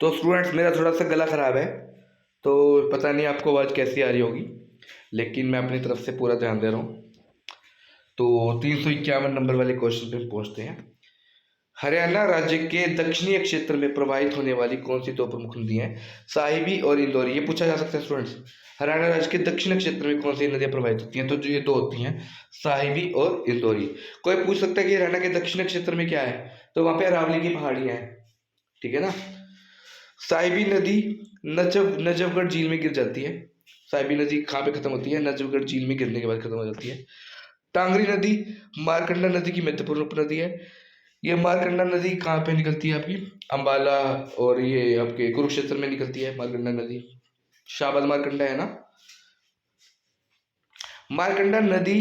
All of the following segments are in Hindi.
तो स्टूडेंट्स मेरा थोड़ा सा गला ख़राब है, तो पता नहीं आपको आवाज़ कैसी आ रही होगी, लेकिन मैं अपनी तरफ से पूरा ध्यान दे रहा हूँ। तो 351 नंबर वाले क्वेश्चन पे पहुँचते हैं। हरियाणा राज्य के दक्षिणी क्षेत्र में प्रवाहित होने वाली कौन सी दो प्रमुख नदियां हैं? साहिबी और इंदौरी। ये पूछा जा सकता है स्टूडेंट्स, हरियाणा राज्य के दक्षिण क्षेत्र में कौन सी नदियां प्रवाहित होती हैं? तो जो ये दो होती हैं, साहिबी और इंदौरी। कोई पूछ सकता है कि हरियाणा के दक्षिण क्षेत्र में क्या है, तो वहां पे अरावली की पहाड़ियां हैं, ठीक है ना। साहिबी नदी नजफगढ़ झील में गिर जाती है। साहिबी नदी कहाँ पे खत्म होती है? नजफगढ़ झील में गिरने के बाद खत्म हो जाती है। टांगरी नदी मारकंडा नदी की महत्वपूर्ण उपनदी है। ये मारकंडा नदी कहाँ पे निकलती है? आपकी अंबाला और ये आपके कुरुक्षेत्र में निकलती है मारकंडा नदी। शाहबाद मारकंडा है ना। मारकंडा नदी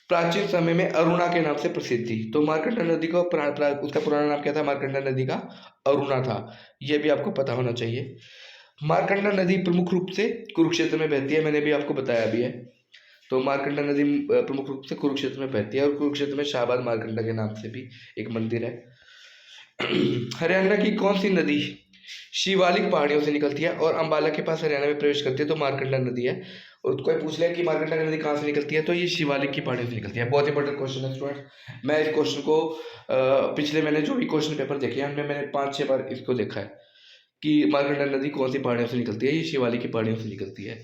प्राचीन समय में अरुणा के नाम से प्रसिद्ध थी। तो मारकंडा नदी का उसका पुराना नाम क्या था? मारकंडा नदी का अरुणा था। यह भी आपको पता होना चाहिए। मारकंडा नदी प्रमुख रूप से कुरुक्षेत्र में बहती है, मैंने भी आपको बताया भी है। तो मारकंडा नदी प्रमुख रूप से कुरुक्षेत्र में बहती है, और कुरुक्षेत्र में शाहबाद मारकंडा के नाम से भी एक मंदिर है। हरियाणा की कौन सी नदी शिवालिक पहाड़ियों से निकलती है और अंबाला के पास हरियाणा में प्रवेश करती है? तो मारकंडा नदी है। और कोई पूछ ले कि मारकंडा नदी कहाँ से निकलती है, तो ये शिवालिक की पहाड़ियों से निकलती है। बहुत इंपॉर्टेंट क्वेश्चन है स्टूडेंट। मैं इस क्वेश्चन को पिछले मैंने जो भी क्वेश्चन पेपर देखे हैं, मैंने 5-6 बार इसको देखा है कि मारकंडा नदी कौन सी पहाड़ियों से निकलती है। ये शिवालिक की पहाड़ियों से निकलती है,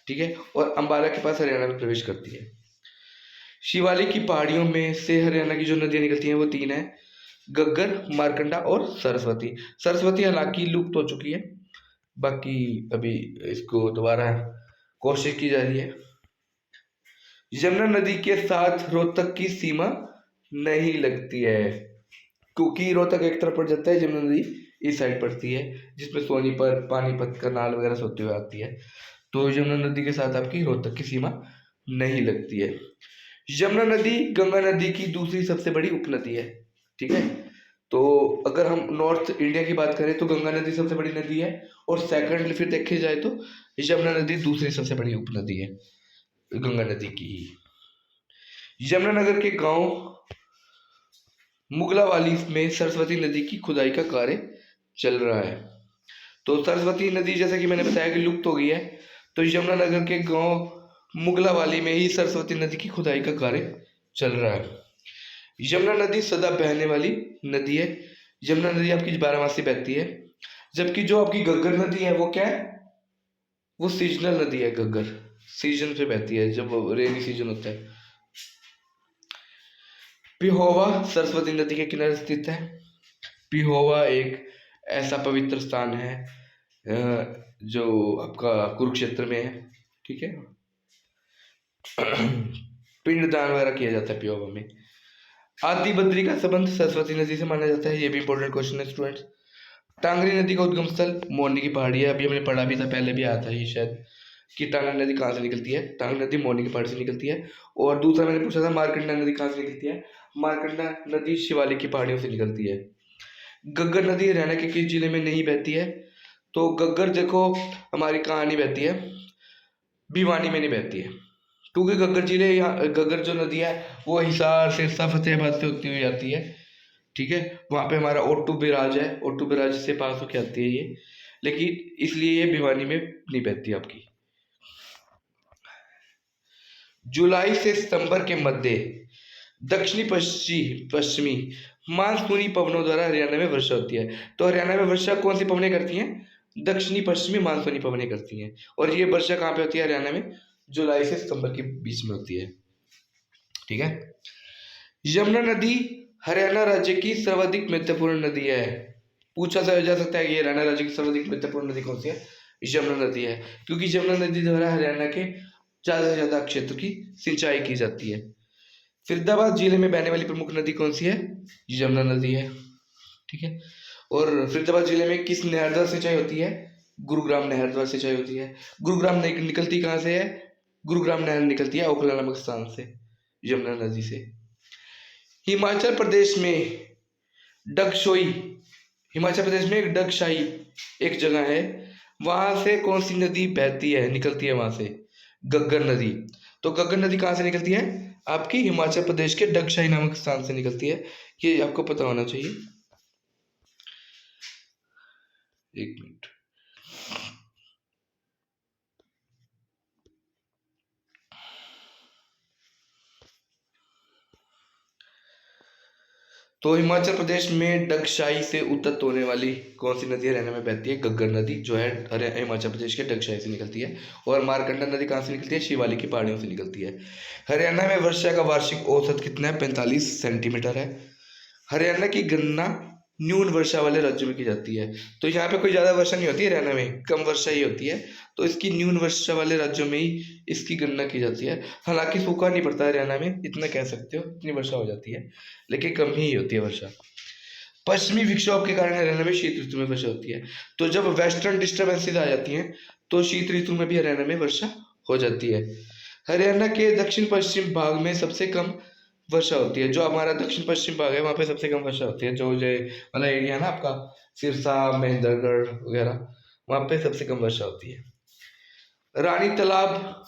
ठीक है, और अंबाला के पास हरियाणा में प्रवेश करती है। शिवालिक की पहाड़ियों में से हरियाणा की जो नदियां निकलती हैं वो 3 है, गग्गर, मारकंडा और सरस्वती। सरस्वती हालांकि लुप्त हो चुकी है, बाकी अभी इसको दोबारा कोशिश की जा रही है। यमुना नदी के साथ रोहतक की सीमा नहीं लगती है, क्योंकि रोहतक एक तरफ पड़ जाता है, यमुना नदी इस साइड पड़ती है, जिसमें सोनीपत, पानीपत, करनाल वगैरह से होते हुए आती है। तो यमुना नदी के साथ आपकी रोहतक की सीमा नहीं लगती है। यमुना नदी गंगा नदी की दूसरी सबसे बड़ी उपनदी है, ठीक है। तो अगर हम नॉर्थ इंडिया की बात करें तो गंगा नदी सबसे बड़ी नदी है, और सेकंड फिर देखे जाए तो यमुना नदी दूसरी सबसे बड़ी उपनदी है गंगा नदी की ही। यमुनानगर के गांव मुगलावाली में सरस्वती नदी की खुदाई का कार्य चल रहा है। तो सरस्वती नदी जैसा कि मैंने बताया कि लुप्त हो गई है, तो यमुनानगर के गांव मुगलावाली में ही सरस्वती नदी की खुदाई का कार्य चल रहा है। यमुना नदी सदा बहने वाली नदी है। यमुना नदी आपकी 12 मासी बहती है, जबकि जो आपकी घग्गर नदी है वो क्या है? वो सीजनल नदी है। घग्गर सीजन पे बहती है, जब रेनी सीजन होता है। पिहोवा सरस्वती नदी के किनारे स्थित है। पिहोवा एक ऐसा पवित्र स्थान है जो आपका कुरुक्षेत्र में है, ठीक है। पिंडदान वगैरह किया जाता है पिहोवा में। आदि बद्री का संबंध सरस्वती नदी से माना जाता है, ये भी इंपॉर्टेंट क्वेश्चन है स्टूडेंट्स। टांगरी नदी का उद्गम स्थल मोरनी की पहाड़ी है, अभी हमने पढ़ा भी था, पहले भी आया था ये शायद, कि टांगरी नदी कहाँ से निकलती है? टांगरी नदी मोरनी की पहाड़ी से निकलती है। और दूसरा मैंने पूछा था मारकंडा नदी कहाँ से निकलती है? मारकंडा नदी शिवालिक की पहाड़ियों से निकलती है। गग्गर नदी हरियाणा के किस जिले में नहीं बहती है? तो गग्गर देखो हमारी कहानी बहती है, भिवानी में नहीं बहती है, क्योंकि गग्गर जिले गग्गर जो नदी है वो हिसार, सिरसा, फतेहाबाद से होती हुई आती है, ठीक है। वहाँ पे हमारा ओटू बिराज है, ओटू बिराज से पास होके आती है ये, लेकिन इसलिए ये भिवानी में नहीं बहती आपकी। जुलाई से सितंबर के मध्य दक्षिणी पश्चिमी मानसूनी पवनों द्वारा हरियाणा में वर्षा होती है। तो हरियाणा में वर्षा कौन सी पवनें करती हैं? दक्षिणी पश्चिमी मानसूनी पवनें करती हैं। और ये वर्षा कहाँ पे होती है हरियाणा में? जुलाई से सितंबर के बीच में होती है, ठीक है। यमुना नदी हरियाणा राज्य की सर्वाधिक महत्वपूर्ण नदी है। पूछा जा सकता है कि हरियाणा राज्य की सर्वाधिक महत्वपूर्ण नदी कौन सी है? यमुना नदी है, क्योंकि यमुना नदी द्वारा हरियाणा के ज्यादा से ज्यादा क्षेत्र की सिंचाई की जाती है। फरीदाबाद जिले में बहने वाली प्रमुख नदी कौन सी है? यमुना नदी है, ठीक है। और फरीदाबाद जिले में किस नहर द्वारा सिंचाई होती है? गुरुग्राम नहर द्वारा सिंचाई होती है। गुरुग्राम निकलती कहाँ से है? गुरुग्राम नहर निकलती है ओखला नामक स्थान से, यमुना नदी से। हिमाचल प्रदेश में डगशोई, हिमाचल प्रदेश में एक डगशाई एक जगह है, वहां से कौन सी नदी बहती है, निकलती है वहां से? गग्गर नदी। तो गग्गर नदी कहाँ से निकलती है? आपकी हिमाचल प्रदेश के डगशाई नामक स्थान से निकलती है, ये आपको पता होना चाहिए। एक मिनट। तो हिमाचल प्रदेश में डगशाई से उद्धत होने वाली कौन सी नदी हरियाणा में बहती है? घग्गर नदी जो है हिमाचल प्रदेश के डगशाई से निकलती है। और मारकंडा नदी कहाँ से निकलती है? शिवालिक की पहाड़ियों से निकलती है। हरियाणा में वर्षा का वार्षिक औसत कितना है? 45 सेंटीमीटर है। हरियाणा की गणना न्यून वर्षा वाले राज्यों में की जाती है। तो यहाँ पे कोई ज़्यादा वर्षा नहीं होती है हरियाणा में, कम वर्षा ही होती है। तो इसकी न्यून वर्षा वाले राज्यों में ही इसकी गणना की जाती है। हालांकि सूखा नहीं पड़ता हरियाणा में, इतना कह सकते हो, इतनी वर्षा हो जाती है, लेकिन कम ही होती है वर्षा। पश्चिमी विक्षोभ के कारण हरियाणा में शीत ऋतु में वर्षा होती है। तो जब वेस्टर्न डिस्टर्बेंसेज आ जाती हैं तो शीत ऋतु में भी हरियाणा में वर्षा हो जाती है। हरियाणा के दक्षिण पश्चिम भाग में सबसे कम वर्षा होती है। जो हमारा दक्षिण पश्चिम भाग है वहाँ पे सबसे कम वर्षा होती है। जो वाला एरिया है ना आपका, सिरसा, महेंद्रगढ़ वगैरह, वहाँ पे सबसे कम वर्षा होती है। रानी तालाब,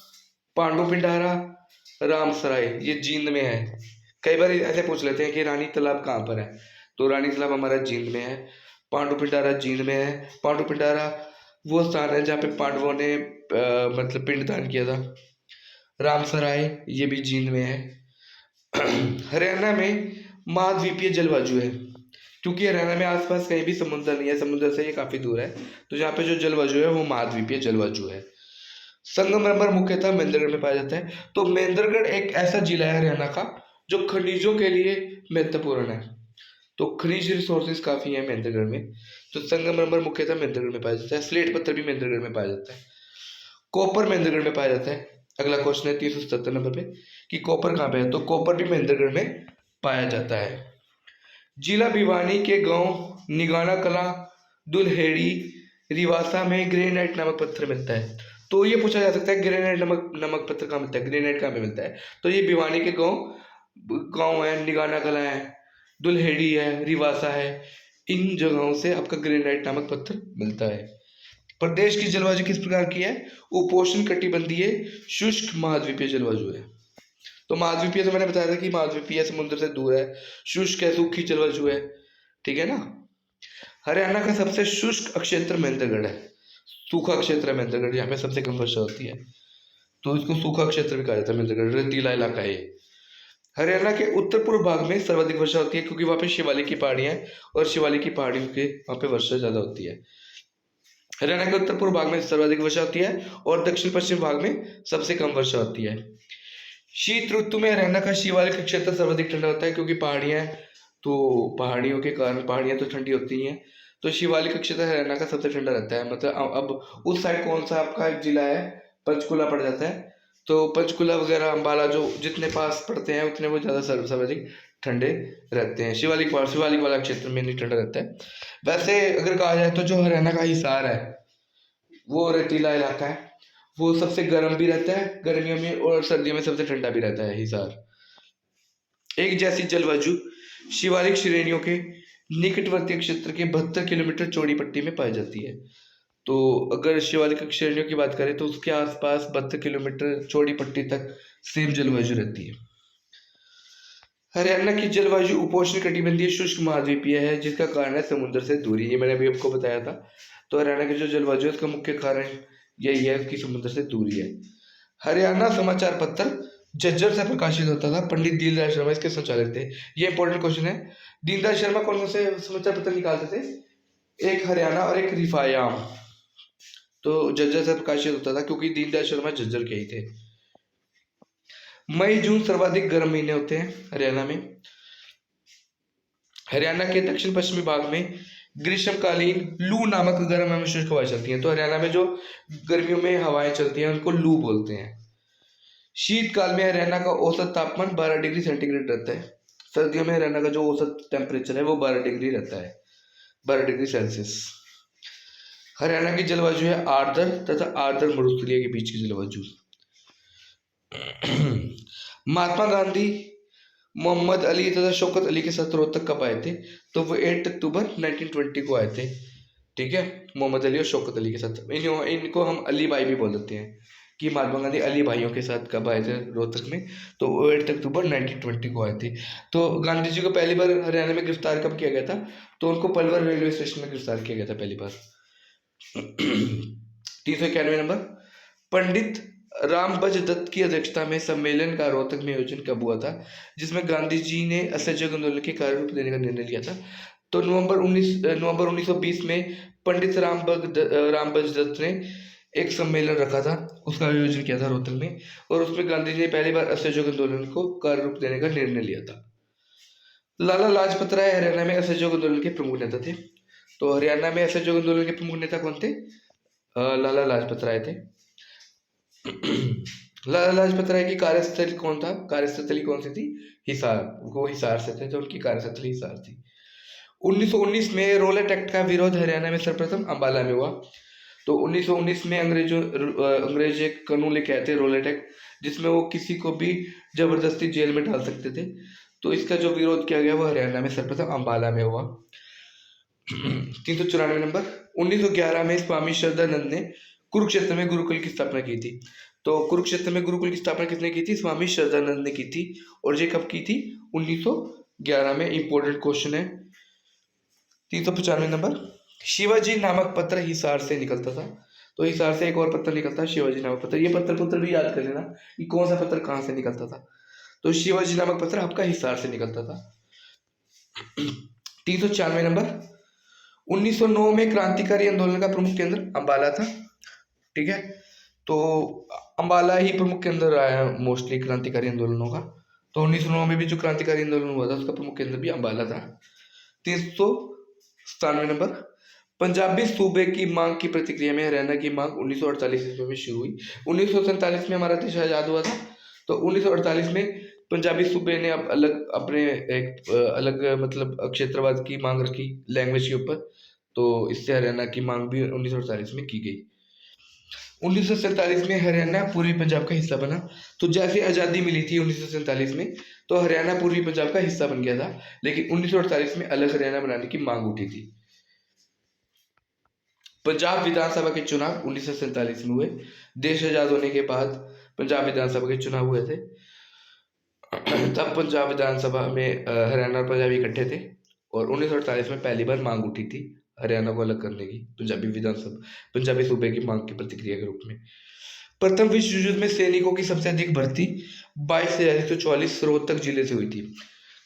पांडु पिंडारा, रामसराय, ये जींद में है। कई बार ऐसे पूछ लेते हैं कि रानी तालाब कहाँ पर है, तो रानी तालाब हमारा जींद में है। पांडु पिंडारा जींद में है। पांडु पिंडारा वो स्थान है जहाँ पे पांडवों ने मतलब पिंडदान किया था। रामसराय ये भी जींद में है। हरियाणा में महाद्वीपीय जलवायु है, क्योंकि हरियाणा में आसपास कहीं भी समुद्र नहीं है, समुद्र से ये काफी दूर है। तो यहाँ पे जो जलवायु है वो महाद्वीपीय जलवायु है। संगमरमर मुख्यतः महेंद्रगढ़ में पाया जाता है। तो महेंद्रगढ़ एक ऐसा जिला है हरियाणा का जो खनिजों के लिए महत्वपूर्ण है। तो खनिज रिसोर्सेज काफी है महेंद्रगढ़ में। तो संगमरमर मुख्यतः महेंद्रगढ़ में पाया जाता है। स्लेट पत्थर भी महेंद्रगढ़ में पाया जाता है। कॉपर महेंद्रगढ़ में पाया जाता है। अगला क्वेश्चन है 377 नंबर पे कि कॉपर कहाँ पे है, तो कॉपर भी महेंद्रगढ़ में पाया जाता है। जिला भिवानी के गांव निगाना कला, दुल्हेड़ी, रिवासा में ग्रेनाइट नामक पत्थर मिलता है। तो ये पूछा जा सकता है ग्रेनाइट नमक पत्थर कहाँ मिलता है, ग्रेनाइट कहाँ पे मिलता है? तो ये भिवानी के गांव है, निगाना कला है, दुल्हेड़ी है, रिवासा है, इन जगहों से आपका ग्रेनाइट नामक पत्थर मिलता है। प्रदेश की जलवायु किस प्रकार की है? उपोष्ण कटिबंधीय शुष्क महाद्वीपीय जलवायु है। तो महाद्वीपीय तो मैंने बताया था कि महाद्वीपीय समुद्र से दूर है, शुष्क है, सूखी जलवायु है, ठीक है ना। हरियाणा का सबसे शुष्क क्षेत्र महेंद्रगढ़ है। सूखा क्षेत्र है महेंद्रगढ़, यहाँ पे सबसे कम वर्षा होती है, तो इसको सूखा क्षेत्र भी कहा जाता है। महेंद्रगढ़ रेतीला इलाका है। हरियाणा के उत्तर पूर्व भाग में सर्वाधिक वर्षा होती है, क्योंकि वहाँ पे शिवालिक की पहाड़ियाँ हैं और शिवालिक की पहाड़ियों के वहाँ पे वर्षा ज्यादा होती है। हरियाणा के उत्तर पूर्व भाग में सर्वाधिक वर्षा होती है और दक्षिण पश्चिम भाग में सबसे कम वर्षा होती है। शीत ऋतु में हरियाणा का शिवालिक क्षेत्र सर्वाधिक ठंडा होता है, क्योंकि पहाड़ियाँ हैं, तो पहाड़ियों के कारण पहाड़ियाँ तो ठंडी होती ही हैं। तो शिवालिक क्षेत्र हरियाणा का सबसे ठंडा रहता है। मतलब अब उस साइड कौन सा आपका एक जिला है, पंचकुला पड़ जाता है। तो पंचकुला वगैरह अम्बाला जो जितने पास पड़ते हैं उतने वो ज़्यादा सर्वाधिक ठंडे रहते हैं। शिवालिक वाला क्षेत्र में नहीं ठंडा रहता है। वैसे अगर कहा जाए तो जो हरियाणा का हिसार है वो रेतीला इलाका है, वो सबसे गर्म भी रहता है गर्मियों में और सर्दियों में सबसे ठंडा भी रहता है हिसार। एक जैसी जलवायु शिवालिक श्रेणियों के निकटवर्ती क्षेत्र के 72 किलोमीटर चौड़ी पट्टी में पाई जाती है। तो अगर शिवालिक श्रेणियों की बात करें तो उसके आसपास 72 किलोमीटर चौड़ी पट्टी तक सेम जलवायु रहती है। हरियाणा की जलवायु उपोष्ण कटिबंधीय शुष्क महाद्वीपीय है, जिसका कारण है समुद्र से दूरी। ये मैंने अभी आपको बताया था। तो हरियाणा की जो जलवायु है उसका मुख्य कारण यही है कि समुद्र से दूरी है। हरियाणा समाचार पत्र झज्जर से प्रकाशित होता था। पंडित दीनदयाल शर्मा इसके संचालक थे। ये इंपॉर्टेंट क्वेश्चन है। दीनदयाल शर्मा कौन से समाचार पत्र निकालते थे? एक हरियाणा और एक रिफायाम। तो झज्जर से प्रकाशित होता था क्योंकि दीनदयाल शर्मा झज्जर के ही थे। मई जून सर्वाधिक गर्म महीने होते हैं हरियाणा में। हरियाणा के दक्षिण पश्चिमी भाग में ग्रीष्मकालीन लू नामक गर्म एवं शुष्क हवाएं चलती हैं। तो हरियाणा में जो गर्मियों में हवाएं चलती हैं उनको लू बोलते हैं। शीतकाल में हरियाणा का औसत तापमान 12 डिग्री सेंटीग्रेड रहता है। सर्दियों में हरियाणा का जो औसत टेम्परेचर है वो 12 डिग्री रहता है, 12 डिग्री सेल्सियस। हरियाणा की जलवायु है आर्द्र तथा आर्द्र मरुस्थलीय के बीच की जलवायु। महात्मा गांधी मोहम्मद अली तथा शौकत अली के साथ रोहतक कब आए थे? तो वो 8 अक्टूबर 1920 को आए थे, ठीक है। मोहम्मद अली और शौकत अली के साथ। इनको हम अली भाई भी बोल देते हैं कि महात्मा गांधी अली भाइयों के साथ कब आए थे रोहतक में? तो 8 अक्टूबर 1920 को आए थे। तो गांधी जी को पहली बार हरियाणा में गिरफ्तार कब किया गया था? तो उनको पलवल रेलवे स्टेशन में गिरफ्तार किया गया था पहली बार। 391 नंबर, पंडित रामबज दत्त की अध्यक्षता में सम्मेलन का रोहतक में आयोजन कब हुआ था, जिसमें गांधी जी ने असहयोग आंदोलन के कार्य रूप देने का निर्णय लिया था? तो नवंबर 1920 में पंडित रामबज दत्त ने एक सम्मेलन रखा था, उसका आयोजन किया था रोहतक में, और उसमें गांधी जी ने पहली बार असहयोग आंदोलन को कार्य रूप देने का निर्णय लिया था। लाला लाजपत राय हरियाणा में असहयोग आंदोलन के प्रमुख नेता थे। तो हरियाणा में असहयोग आंदोलन के प्रमुख नेता कौन थे? लाला लाजपत राय थे। लाला लाजपत राय की कार्यस्थल कौन था? कार्यस्थली कौन सी थी? हिसार। वो हिसार से थे, तो उनकी कार्यस्थली हिसार थी। 1919 में रोलेट एक्ट का विरोध हरियाणा में सर्वप्रथम अंबाला में हुआ। तो 1919 में अंग्रेज एक कानून लेके आए थे, रोलेट एक्ट, जिसमें वो किसी को भी जबरदस्ती जेल में डाल सकते थे। तो इसका जो विरोध किया गया वो हरियाणा में सर्वप्रथम अंबाला में हुआ। 394 नंबर, 1911 में स्वामी श्रद्धानंद ने कुरुक्षेत्र में गुरुकुल की स्थापना की थी। तो कुरुक्षेत्र में गुरुकुल की स्थापना किसने की थी? स्वामी श्रद्धानंद ने की थी। और ये कब की थी? 1911 में। इंपॉर्टेंट क्वेश्चन है। 395 नंबर, शिवाजी नामक पत्र हिसार से निकलता था। तो हिसार से एक और पत्र निकलता है, शिवाजी नामक पत्र। ये पत्र भी याद कर लेना कि कौन सा पत्र कहाँ से निकलता था। तो शिवाजी नामक पत्र आपका हिसार से निकलता था। 394 नंबर, 1909 में क्रांतिकारी आंदोलन का प्रमुख केंद्र अंबाला था। ठीक है, तो अंबाला ही प्रमुख केंद्र रहा है मोस्टली क्रांतिकारी आंदोलनों का। तो 1909 में भी जो क्रांतिकारी आंदोलन हुआ था उसका प्रमुख केंद्र भी अंबाला था। 397 नंबर, पंजाबी सूबे की मांग की प्रतिक्रिया में हरियाणा की मांग 1948 ईस्वी में शुरू हुई। 1947 में हमारा देश आजाद हुआ था। तो 1948 में पंजाबी सूबे ने अब अलग अपने एक अलग मतलब क्षेत्रवाद की मांग रखी लैंग्वेज के ऊपर। तो इससे हरियाणा की मांग भी 1948 में की गई। 1947 में हरियाणा पूर्वी पंजाब का हिस्सा बना। तो जैसे आज़ादी मिली थी 1947 में, तो हरियाणा पूर्वी पंजाब का हिस्सा बन गया था, लेकिन 1948 में अलग हरियाणा बनाने की मांग उठी थी। पंजाब विधानसभा के चुनाव 1947 में हुए। देश आजाद होने के बाद पंजाब विधानसभा के चुनाव हुए थे। तब पंजाब विधानसभा में हरियाणा और पंजाब इकट्ठे थे, और 1948 में पहली बार मांग उठी थी हरियाणा को अलग करने की, पंजाबी सूबे की मांग की प्रतिक्रिया के रूप में। प्रथम विश्व युद्ध में सैनिकों की सबसे अधिक भर्ती 22,144 रोहतक जिले से हुई थी।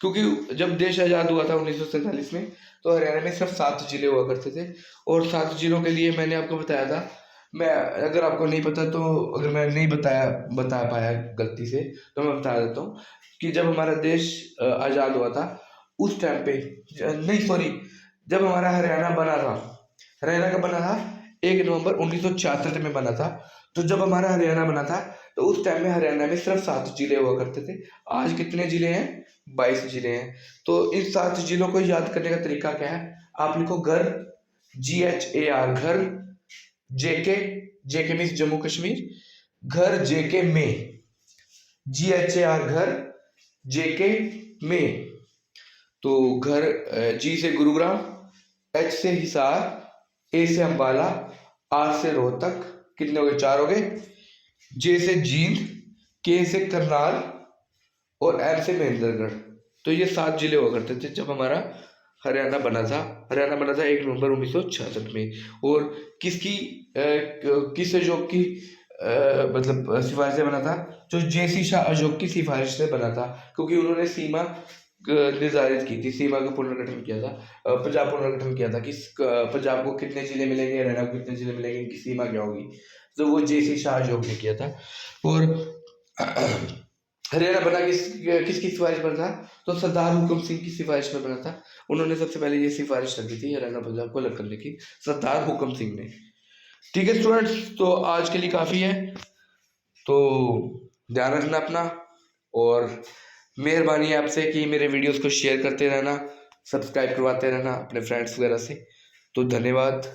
क्योंकि जब देश आजाद हुआ था 1947 में, तो हरियाणा में सिर्फ 7 जिले हुआ करते थे, और 7 जिलों के लिए मैंने आपको बताया था। मैं अगर आपको नहीं पता तो अगर मैं नहीं बता पाया गलती से, तो मैं बता देता हूँ कि जब हमारा देश आज़ाद हुआ था उस टाइम पे, नहीं सॉरी, जब हमारा हरियाणा बना था, हरियाणा का बना था 1 नवंबर 1966 में बना था। तो जब हमारा हरियाणा बना था तो उस टाइम में हरियाणा में सिर्फ 7 जिले हुआ करते थे। आज कितने जिले हैं? 22 जिले हैं। तो इन 7 जिलों को याद करने का तरीका क्या है? आप लिखो घर, GHAR, घर, जेके मीन्स जम्मू कश्मीर, घर जेके में, GHAR घर, जेके में। तो घर, जी से गुरुग्राम, H से हिसार, A से अंबाला, R से रोहतक, कितने हो गए? 4 हो गए। J से जींद, K से करनाल, और M से महेंद्रगढ़। तो ये 7 जिले हुआ करते थे जब हमारा हरियाणा बना था। हरियाणा बना था 1 नवंबर 1966 में। और किस अशोक की मतलब सिफारिश से बना था? जो JC शाह अशोक की सिफारिश से बना था, क्योंकि उन्होंने सीमा निर्धारित की थी, सीमा का पुनर्गठन किया था, पंजाब पुनर्गठन किया था कि पंजाब को कितने जिले मिलेंगे, हरियाणा को कितने जिले मिलेंगे, इनकी सीमा क्या होगी। तो वो JC शाह अशोक ने किया था। और हरियाणा बना किसकी सिफारिश पर था? तो सरदार हुकम सिंह की सिफारिश पर बना था। उन्होंने सबसे पहले ये सिफारिश रखी थी हरियाणा पंजाब को अलग करने की, सरदार हुकम सिंह ने। ठीक है स्टूडेंट्स, तो आज के लिए काफ़ी है। तो ध्यान रखना अपना, और मेहरबानी है आपसे कि मेरे वीडियोस को शेयर करते रहना, सब्सक्राइब करवाते रहना अपने फ्रेंड्स वगैरह से। तो धन्यवाद।